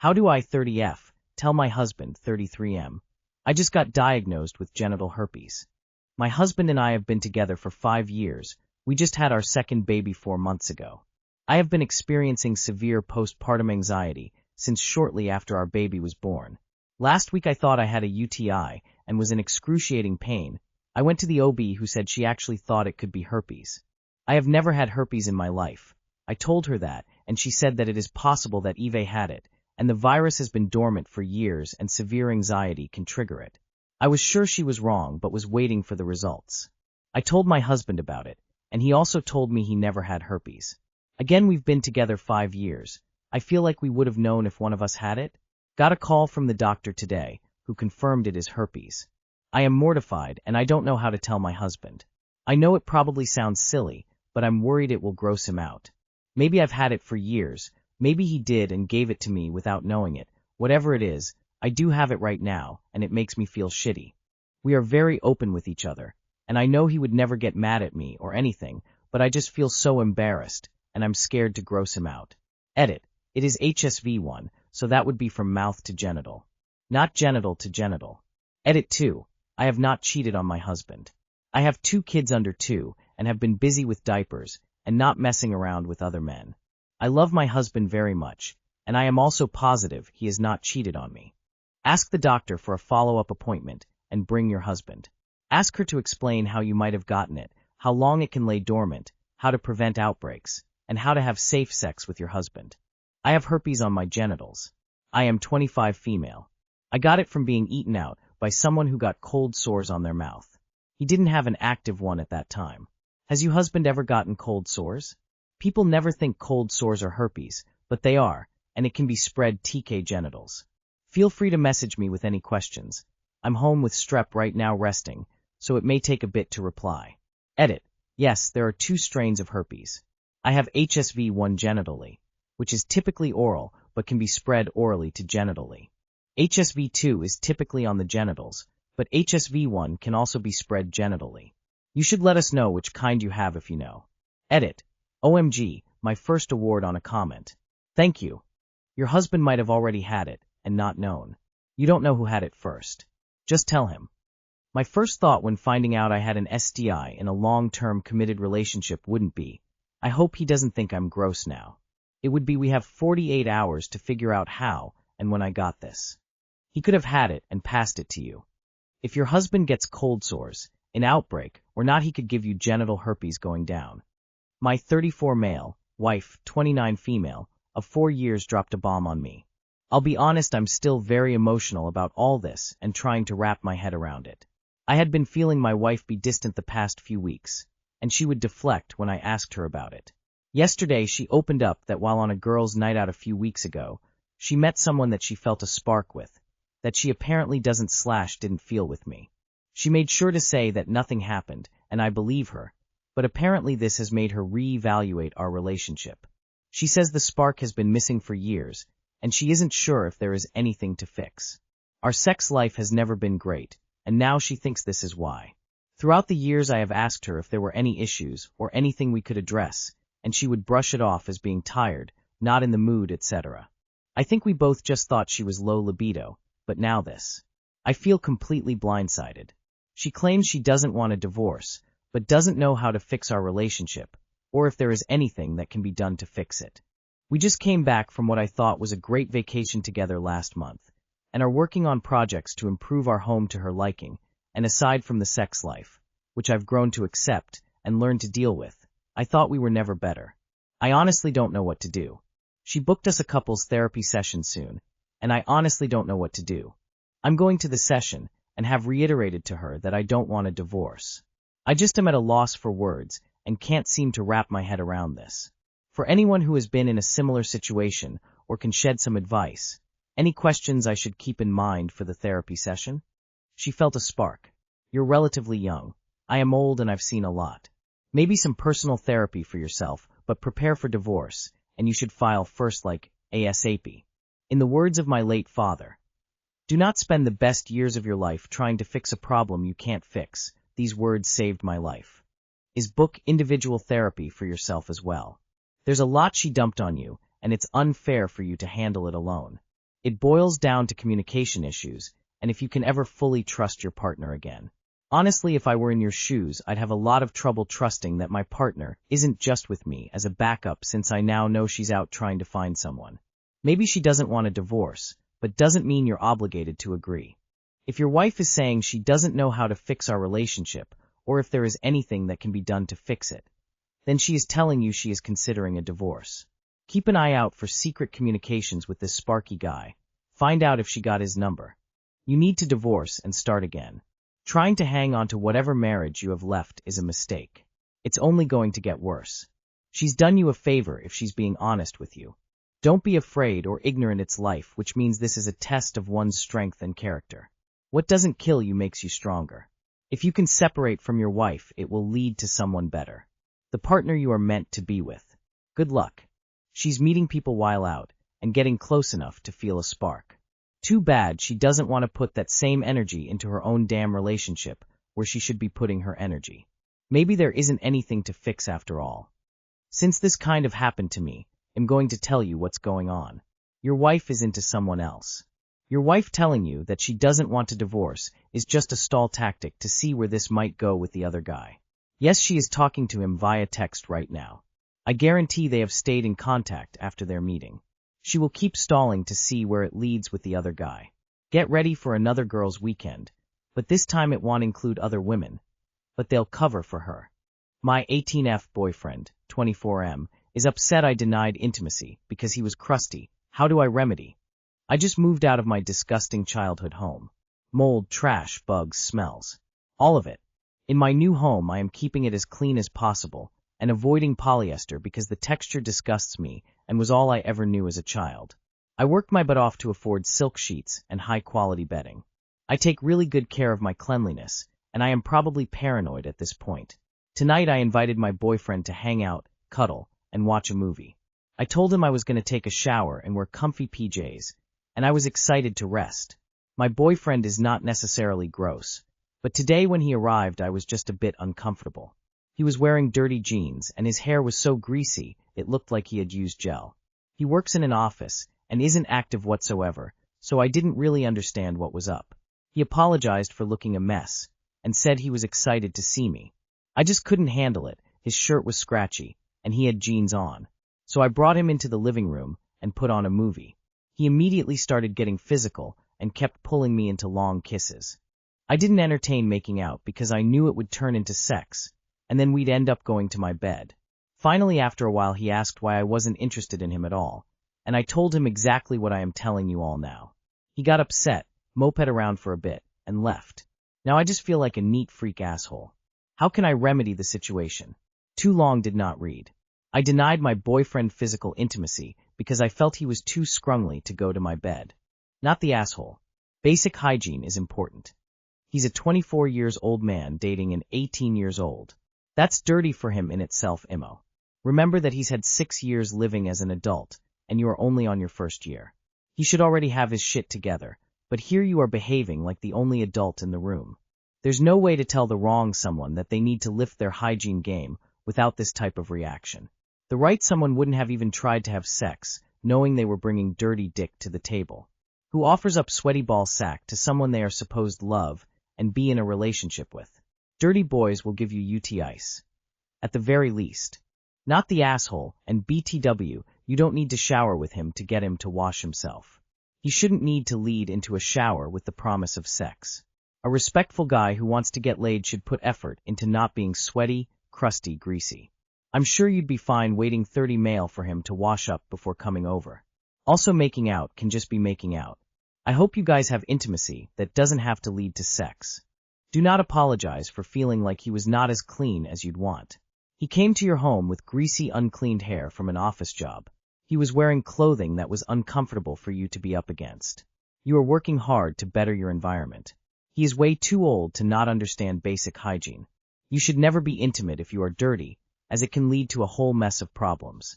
How do I 30F tell my husband 33M? I just got diagnosed with genital herpes. My husband and I have been together for 5 years. We just had our second baby 4 months ago. I have been experiencing severe postpartum anxiety since shortly after our baby was born. Last week I thought I had a UTI and was in excruciating pain. I went to the OB who said she actually thought it could be herpes. I have never had herpes in my life. I told her that, and she said that it is possible that Eve had it, and the virus has been dormant for years and severe anxiety can trigger it. I was sure she was wrong but was waiting for the results. I told my husband about it, and he also told me he never had herpes. Again, we've been together 5 years. I feel like we would have known if one of us had it. Got a call from the doctor today, who confirmed it is herpes. I am mortified and I don't know how to tell my husband. I know it probably sounds silly, but I'm worried it will gross him out. Maybe I've had it for years. Maybe he did and gave it to me without knowing it. Whatever it is, I do have it right now, and it makes me feel shitty. We are very open with each other, and I know he would never get mad at me or anything, but I just feel so embarrassed, and I'm scared to gross him out. Edit. It is HSV1, so that would be from mouth to genital. Not genital to genital. Edit 2. I have not cheated on my husband. I have 2 kids under 2, and have been busy with diapers, and not messing around with other men. I love my husband very much, and I am also positive he has not cheated on me. Ask the doctor for a follow-up appointment, and bring your husband. Ask her to explain how you might have gotten it, how long it can lay dormant, how to prevent outbreaks, and how to have safe sex with your husband. I have herpes on my genitals. I am 25 female. I got it from being eaten out by someone who got cold sores on their mouth. He didn't have an active one at that time. Has your husband ever gotten cold sores? People never think cold sores are herpes, but they are, and it can be spread TK genitals. Feel free to message me with any questions. I'm home with strep right now resting, so it may take a bit to reply. Edit. Yes, there are 2 strains of herpes. I have HSV1 genitally, which is typically oral but can be spread orally to genitally. HSV2 is typically on the genitals, but HSV1 can also be spread genitally. You should let us know which kind you have if you know. Edit. OMG, my first award on a comment. Thank you. Your husband might have already had it and not known. You don't know who had it first. Just tell him. My first thought when finding out I had an STI in a long-term committed relationship wouldn't be, I hope he doesn't think I'm gross now. It would be we have 48 hours to figure out how and when I got this. He could have had it and passed it to you. If your husband gets cold sores, an outbreak, or not, he could give you genital herpes going down. My 34 male, wife, 29 female, of 4 years dropped a bomb on me. I'll be honest, I'm still very emotional about all this and trying to wrap my head around it. I had been feeling my wife be distant the past few weeks, and she would deflect when I asked her about it. Yesterday she opened up that while on a girls' night out a few weeks ago, she met someone that she felt a spark with, that she apparently didn't feel with me. She made sure to say that nothing happened, and I believe her, but apparently this has made her reevaluate our relationship. She says the spark has been missing for years, and she isn't sure if there is anything to fix. Our sex life has never been great, and now she thinks this is why. Throughout the years I have asked her if there were any issues or anything we could address, and she would brush it off as being tired, not in the mood, etc. I think we both just thought she was low libido, but now this. I feel completely blindsided. She claims she doesn't want a divorce, but doesn't know how to fix our relationship, or if there is anything that can be done to fix it. We just came back from what I thought was a great vacation together last month, and are working on projects to improve our home to her liking, and aside from the sex life, which I've grown to accept and learn to deal with, I thought we were never better. I honestly don't know what to do. She booked us a couples therapy session soon, and I honestly don't know what to do. I'm going to the session and have reiterated to her that I don't want a divorce. I just am at a loss for words and can't seem to wrap my head around this. For anyone who has been in a similar situation or can shed some advice, any questions I should keep in mind for the therapy session? She felt a spark. You're relatively young. I am old and I've seen a lot. Maybe some personal therapy for yourself, but prepare for divorce, and you should file first like ASAP. In the words of my late father, do not spend the best years of your life trying to fix a problem you can't fix. These words saved my life. Is book individual therapy for yourself as well. There's a lot she dumped on you, and it's unfair for you to handle it alone. It boils down to communication issues, and if you can ever fully trust your partner again. Honestly, if I were in your shoes, I'd have a lot of trouble trusting that my partner isn't just with me as a backup, since I now know she's out trying to find someone. Maybe she doesn't want a divorce, but doesn't mean you're obligated to agree. If your wife is saying she doesn't know how to fix our relationship, or if there is anything that can be done to fix it, then she is telling you she is considering a divorce. Keep an eye out for secret communications with this sparky guy. Find out if she got his number. You need to divorce and start again. Trying to hang on to whatever marriage you have left is a mistake. It's only going to get worse. She's done you a favor if she's being honest with you. Don't be afraid or ignorant. It's life, which means this is a test of one's strength and character. What doesn't kill you makes you stronger. If you can separate from your wife, it will lead to someone better. The partner you are meant to be with. Good luck. She's meeting people while out and getting close enough to feel a spark. Too bad she doesn't want to put that same energy into her own damn relationship where she should be putting her energy. Maybe there isn't anything to fix after all. Since this kind of happened to me, I'm going to tell you what's going on. Your wife is into someone else. Your wife telling you that she doesn't want to divorce is just a stall tactic to see where this might go with the other guy. Yes, she is talking to him via text right now. I guarantee they have stayed in contact after their meeting. She will keep stalling to see where it leads with the other guy. Get ready for another girls' weekend, but this time it won't include other women, but they'll cover for her. My 18F boyfriend, 24M, is upset I denied intimacy because he was crusty. How do I remedy? I just moved out of my disgusting childhood home. Mold, trash, bugs, smells. All of it. In my new home, I am keeping it as clean as possible and avoiding polyester because the texture disgusts me and was all I ever knew as a child. I worked my butt off to afford silk sheets and high-quality bedding. I take really good care of my cleanliness, and I am probably paranoid at this point. Tonight I invited my boyfriend to hang out, cuddle, and watch a movie. I told him I was going to take a shower and wear comfy PJs, and I was excited to rest. My boyfriend is not necessarily gross, but today when he arrived I was just a bit uncomfortable. He was wearing dirty jeans, and his hair was so greasy it looked like he had used gel. He works in an office and isn't active whatsoever, so I didn't really understand what was up. He apologized for looking a mess and said he was excited to see me. I just couldn't handle it. His shirt was scratchy, and he had jeans on. So I brought him into the living room and put on a movie. He immediately started getting physical and kept pulling me into long kisses. I didn't entertain making out because I knew it would turn into sex, and then we'd end up going to my bed. Finally, after a while, he asked why I wasn't interested in him at all, and I told him exactly what I am telling you all now. He got upset, moped around for a bit, and left. Now I just feel like a neat freak asshole. How can I remedy the situation? Too long did not read. I denied my boyfriend physical intimacy because I felt he was too scrungly to go to my bed. Not the asshole. Basic hygiene is important. He's a 24 years old man dating an 18 years old. That's dirty for him in itself, Imo. Remember that he's had 6 years living as an adult, and you are only on your first year. He should already have his shit together, but here you are behaving like the only adult in the room. There's no way to tell the wrong someone that they need to lift their hygiene game without this type of reaction. The right someone wouldn't have even tried to have sex, knowing they were bringing dirty dick to the table. Who offers up sweaty ball sack to someone they are supposed love and be in a relationship with? Dirty boys will give you UTIs. At the very least. Not the asshole, and BTW, you don't need to shower with him to get him to wash himself. He shouldn't need to lead into a shower with the promise of sex. A respectful guy who wants to get laid should put effort into not being sweaty, crusty, greasy. I'm sure you'd be fine waiting 30 male for him to wash up before coming over. Also, making out can just be making out. I hope you guys have intimacy that doesn't have to lead to sex. Do not apologize for feeling like he was not as clean as you'd want. He came to your home with greasy, uncleaned hair from an office job. He was wearing clothing that was uncomfortable for you to be up against. You are working hard to better your environment. He is way too old to not understand basic hygiene. You should never be intimate if you are dirty, as it can lead to a whole mess of problems.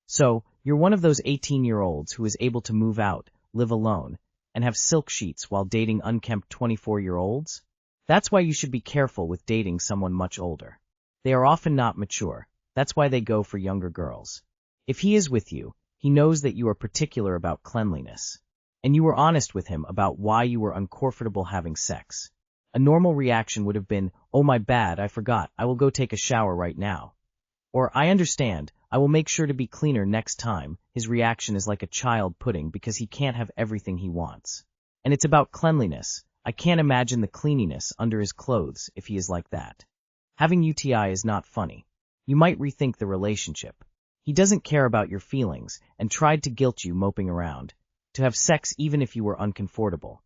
So, you're one of those 18-year-olds who is able to move out, live alone, and have silk sheets while dating unkempt 24-year-olds? That's why you should be careful with dating someone much older. They are often not mature. That's why they go for younger girls. If he is with you, he knows that you are particular about cleanliness. and you were honest with him about why you were uncomfortable having sex. A normal reaction would have been, "Oh my bad, I forgot, I will go take a shower right now." Or, "I understand, I will make sure to be cleaner next time." His reaction is like a child pudding because he can't have everything he wants. And it's about cleanliness. I can't imagine the cleanliness under his clothes if he is like that. Having UTI is not funny. You might rethink the relationship. He doesn't care about your feelings and tried to guilt you moping around, to have sex even if you were uncomfortable.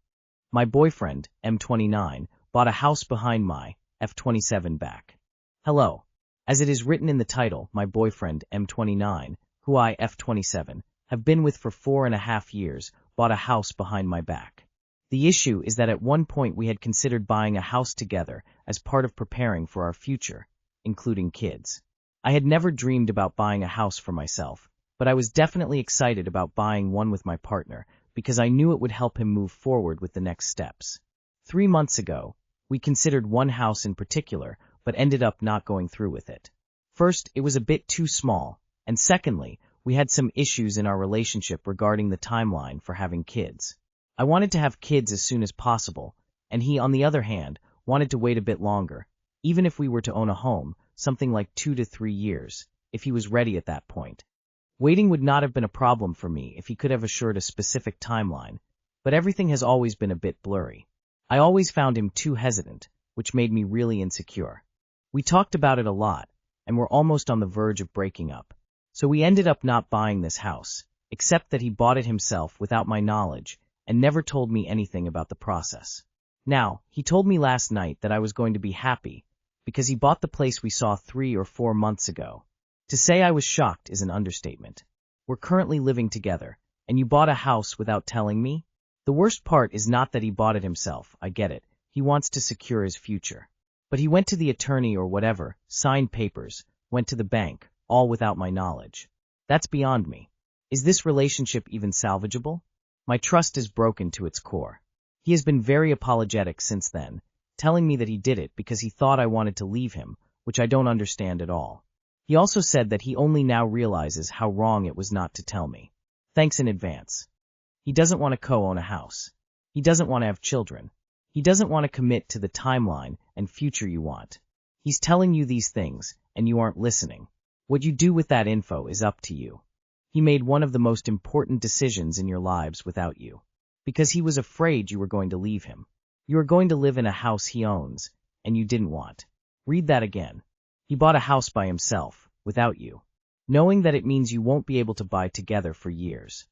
My boyfriend, M29, bought a house behind my F27 back. Hello. As it is written in the title, my boyfriend, M29, who I, F27, have been with for 4.5 years, bought a house behind my back. The issue is that at one point we had considered buying a house together as part of preparing for our future, including kids. I had never dreamed about buying a house for myself, but I was definitely excited about buying one with my partner because I knew it would help him move forward with the next steps. 3 months ago, we considered one house in particular, but ended up not going through with it. First, it was a bit too small, and secondly, we had some issues in our relationship regarding the timeline for having kids. I wanted to have kids as soon as possible, and he, on the other hand, wanted to wait a bit longer, even if we were to own a home, something like 2 to 3 years, if he was ready at that point. Waiting would not have been a problem for me if he could have assured a specific timeline, but everything has always been a bit blurry. I always found him too hesitant, which made me really insecure. We talked about it a lot, and were almost on the verge of breaking up. So we ended up not buying this house, except that he bought it himself without my knowledge and never told me anything about the process. Now, he told me last night that I was going to be happy because he bought the place we saw 3 or 4 months ago. To say I was shocked is an understatement. We're currently living together, and you bought a house without telling me? The worst part is not that he bought it himself, I get it. He wants to secure his future. But he went to the attorney or whatever, signed papers, went to the bank, all without my knowledge. That's beyond me. Is this relationship even salvageable? My trust is broken to its core. He has been very apologetic since then, telling me that he did it because he thought I wanted to leave him, which I don't understand at all. He also said that he only now realizes how wrong it was not to tell me. Thanks in advance. He doesn't want to co-own a house. He doesn't want to have children. He doesn't want to commit to the timeline and future you want. He's telling you these things, and you aren't listening. What you do with that info is up to you. He made one of the most important decisions in your lives without you, because he was afraid you were going to leave him. You are going to live in a house he owns, and you didn't want. Read that again. He bought a house by himself, without you, knowing that it means you won't be able to buy together for years.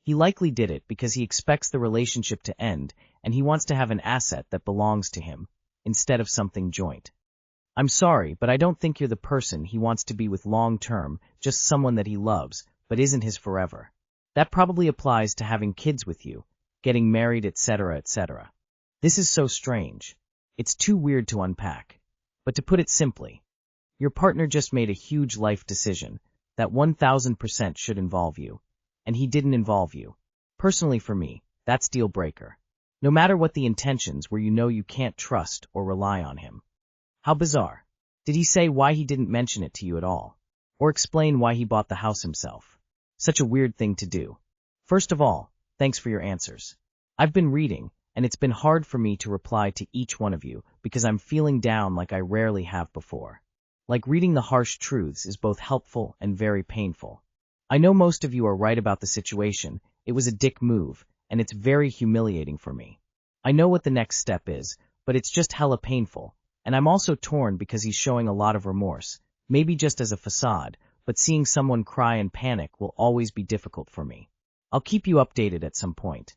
He likely did it because he expects the relationship to end, and he wants to have an asset that belongs to him, instead of something joint. I'm sorry, but I don't think you're the person he wants to be with long-term, just someone that he loves, but isn't his forever. That probably applies to having kids with you, getting married, etc., etc. This is so strange. It's too weird to unpack. But to put it simply, your partner just made a huge life decision that 1000% should involve you, and he didn't involve you. Personally for me, that's deal breaker. No matter what the intentions where you know you can't trust or rely on him. How bizarre. Did he say why he didn't mention it to you at all? Or explain why he bought the house himself? Such a weird thing to do. First of all, thanks for your answers. I've been reading, and it's been hard for me to reply to each one of you because I'm feeling down like I rarely have before. Like reading the harsh truths is both helpful and very painful. I know most of you are right about the situation. It was a dick move, and it's very humiliating for me. I know what the next step is, but it's just hella painful, and I'm also torn because he's showing a lot of remorse, maybe just as a facade, but seeing someone cry and panic will always be difficult for me. I'll keep you updated at some point.